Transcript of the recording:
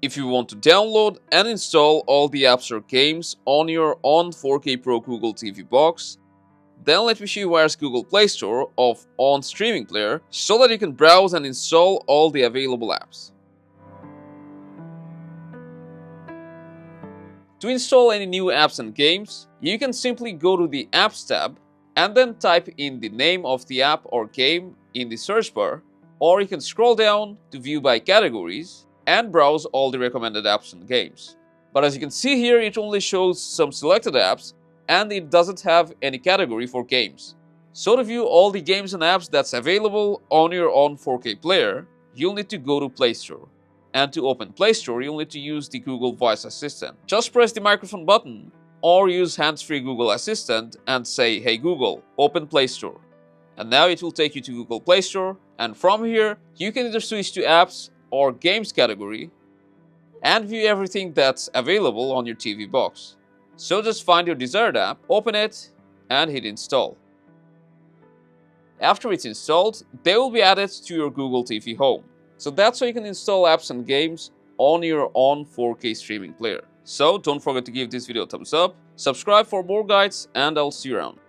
If you want to download and install all the apps or games on your own 4K Pro Google TV box, then let me show you where's Google Play Store of On Streaming Player so that you can browse and install all the available apps. To install any new apps and games, you can simply go to the Apps tab and then type in the name of the app or game in the search bar, or you can scroll down to view by categories and browse all the recommended apps and games. But as you can see here, it only shows some selected apps and it doesn't have any category for games. So to view all the games and apps that's available on your own 4K player, you'll need to go to Play Store. And to open Play Store, you'll need to use the Google Voice Assistant. Just press the microphone button or use hands-free Google Assistant and say, "Hey Google, open Play Store." And now it will take you to Google Play Store, and from here, you can either switch to apps or games category and view everything that's available on your TV box. So just find your desired app, open it, and hit install. After it's installed, they will be added to your Google TV Home. So that's how you can install apps and games on your own 4K streaming player. So don't forget to give this video a thumbs up, subscribe for more guides, and I'll see you around.